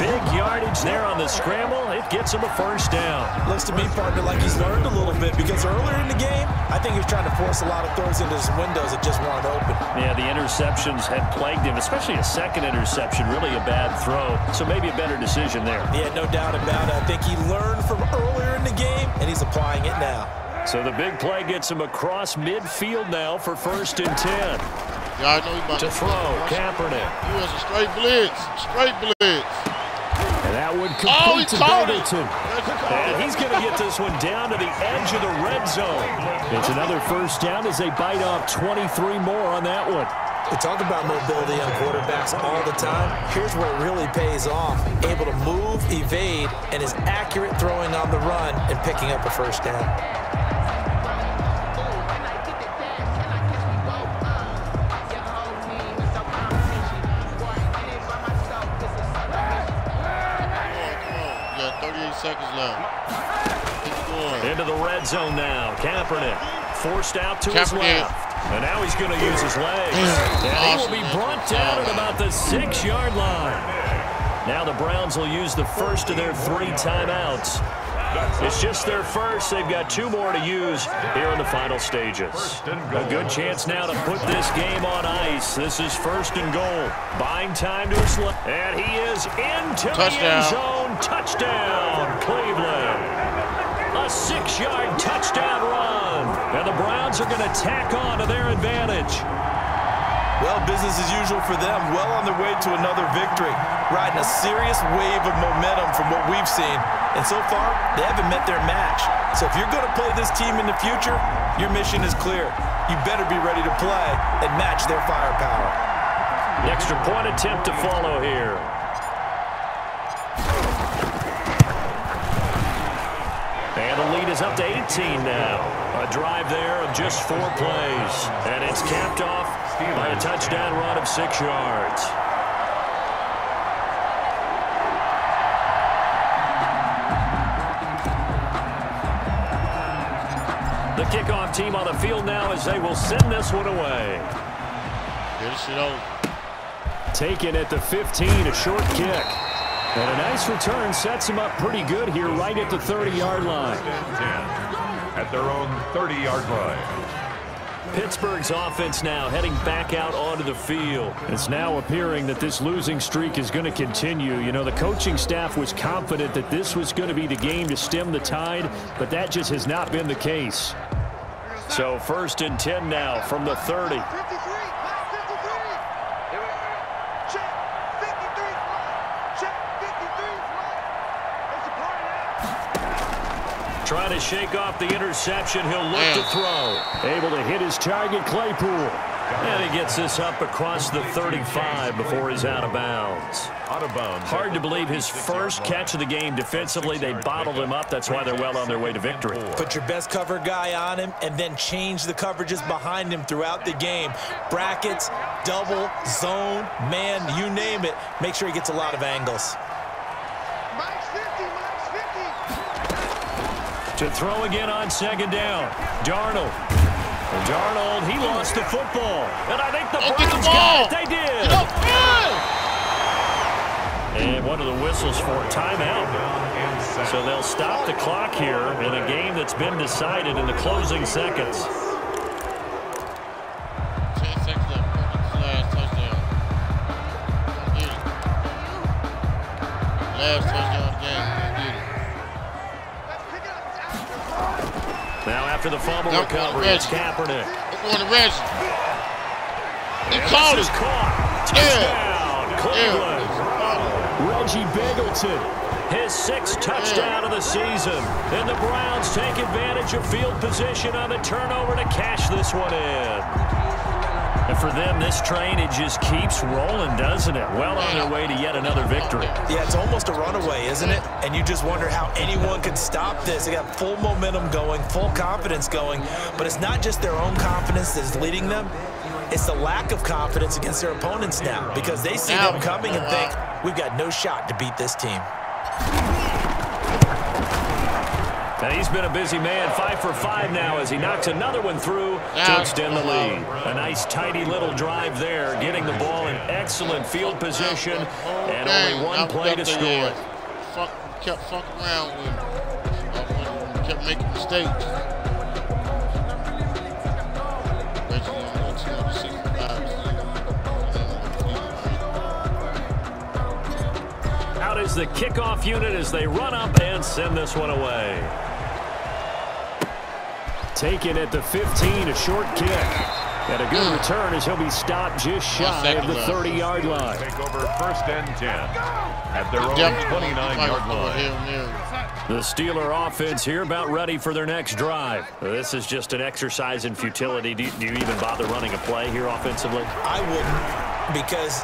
[SPEAKER 3] Big yardage there on the scramble. It gets him a first down.
[SPEAKER 4] Looks to me, partner, like he's learned a little bit because earlier in the game, I think he was trying to force a lot of throws into his windows that just weren't open.
[SPEAKER 3] Yeah, the interceptions had plagued him, especially a second interception, really a bad throw. So maybe a better decision there.
[SPEAKER 4] Yeah, no doubt about it. I think he learned from earlier in the game, and he's applying it now.
[SPEAKER 3] So the big play gets him across midfield now for 1st and 10.
[SPEAKER 1] Yeah, I know he's about
[SPEAKER 3] to throw, Kaepernick.
[SPEAKER 1] He was a straight blitz. Straight blitz.
[SPEAKER 3] And that would complete to Middleton. And he's going to get this one down to the edge of the red zone. It's another first down as they bite off 23 more on that one.
[SPEAKER 4] We talk about mobility on quarterbacks all the time. Here's where it really pays off. Able to move, evade, and is accurate throwing on the run and picking up a first down.
[SPEAKER 1] Seconds left.
[SPEAKER 3] Into the red zone now. Kaepernick forced out to his left. And now he's going to use his legs. And he will be brought down at about the 6-yard line. Now the Browns will use the first of their 3 timeouts. It's just their first. They've got 2 more to use here in the final stages. A good chance now to put this game on ice. This is 1st and goal. Buying time to his left. And he is into the end zone. Touchdown, Cleveland. A 6-yard touchdown run. And the Browns are going to tack on to their advantage.
[SPEAKER 4] Well, business as usual for them. Well on their way to another victory. Riding a serious wave of momentum from what we've seen. And so far, they haven't met their match. So if you're going to play this team in the future, your mission is clear. You better be ready to play and match their firepower.
[SPEAKER 3] The extra point attempt to follow here. And the lead is up to 18 now. A drive there of just 4 plays. And it's capped off by a touchdown run of 6 yards. The kickoff team on the field now as they will send this one away.
[SPEAKER 1] Get it over.
[SPEAKER 3] Taken at the 15, a short kick. And a nice return sets them up pretty good here right at the 30-yard line.
[SPEAKER 2] 10 at their own 30-yard line.
[SPEAKER 3] Pittsburgh's offense now heading back out onto the field. It's now appearing that this losing streak is going to continue. You know, the coaching staff was confident that this was going to be the game to stem the tide, but that just has not been the case. So 1st and 10 now from the 30. Trying to shake off the interception. He'll look to throw. Able to hit his target, Claypool. And he gets this up across the 35 before he's out of bounds. Hard to believe his first catch of the game defensively. They bottled him up. That's why they're well on their way to victory.
[SPEAKER 4] Put your best cover guy on him and then change the coverages behind him throughout the game. Brackets, double, zone, man, you name it. Make sure he gets a lot of angles.
[SPEAKER 3] To throw again on 2nd down. Darnold, he lost the football. And I think the Browns got it. They did. And one of the whistles for timeout. So they'll stop the clock here in a game that's been decided in the closing seconds.
[SPEAKER 1] 10 seconds left. Last touchdown. Last touchdown of the game.
[SPEAKER 3] Now after the fumble recovery, it's Kaepernick.
[SPEAKER 1] They're going to Reggie. He caught it.
[SPEAKER 3] Touchdown, Cleveland. Reggie Begelton, his 6th touchdown of the season. And the Browns take advantage of field position on the turnover to cash this one in. And for them, this train, it just keeps rolling, doesn't it? Well on their way to yet another victory.
[SPEAKER 4] Yeah, it's almost a runaway, isn't it? And you just wonder how anyone could stop this. They got full momentum going, full confidence going. But it's not just their own confidence that's leading them. It's the lack of confidence against their opponents now because they see them coming and think, we've got no shot to beat this team.
[SPEAKER 3] Now he's been a busy man, 5 for 5 now as he knocks another one through to extend the lead. A nice, tidy little drive there, getting the ball in excellent field position, and only one play to score.
[SPEAKER 1] Kept fucking around with him. Kept making mistakes.
[SPEAKER 3] Out is the kickoff unit as they run up and send this one away. Taken at the 15, a short kick. And a good return as he'll be stopped just shy of the 30-yard line.
[SPEAKER 2] Take over 1st and 10 at their own 29-yard line.
[SPEAKER 3] The Steeler offense here about ready for their next drive. This is just an exercise in futility. Do you even bother running a play here offensively?
[SPEAKER 4] I wouldn't, because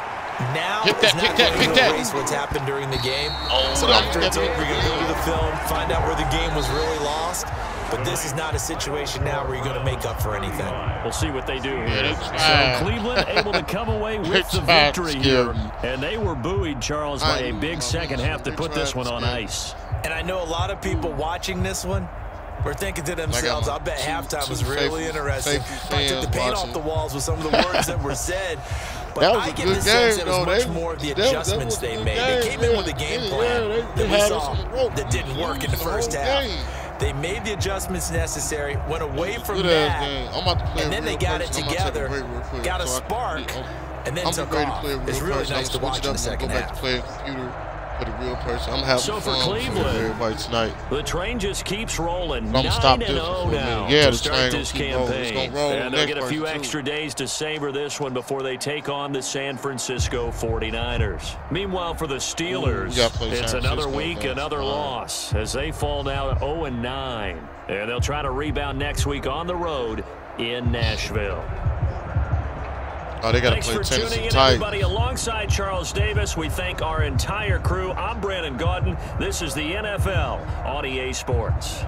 [SPEAKER 4] now is not going to erase what's happened during the game. So after it's over, you're going to go to the film, find out where the game was really lost. But this is not a situation now where you're going to make up for anything.
[SPEAKER 3] We'll see what they do here. So Cleveland able to come away with the victory here. And they were buoyed, Charles, by a big second half to put this one on ice.
[SPEAKER 4] And I know a lot of people watching this one were thinking to themselves, I bet halftime was really interesting. I took the paint off the walls with some of the words that were said. But I get the sense it was much more of the adjustments they made. They came in with a game plan that we saw that didn't work in the first half. They made the adjustments necessary, went away from that, and then they got it together, got a spark, and then took off. It's really nice to watch in the second half.
[SPEAKER 1] For the real person. I'm having
[SPEAKER 3] so for
[SPEAKER 1] fun
[SPEAKER 3] Cleveland,
[SPEAKER 1] everybody tonight.
[SPEAKER 3] The train just keeps rolling.
[SPEAKER 1] 9-0
[SPEAKER 3] now to start this campaign. And they'll get a few extra days to savor this one before they take on the San Francisco 49ers. Meanwhile, for the Steelers, it's another week, another loss as they fall now to 0-9. And they'll try to rebound next week on the road in Nashville.
[SPEAKER 1] Oh, they got to play
[SPEAKER 3] Thanks for tuning in,
[SPEAKER 1] tight.
[SPEAKER 3] everybody. Alongside Charles Davis, we thank our entire crew. I'm Brandon Gaudin. This is the NFL on EA Sports.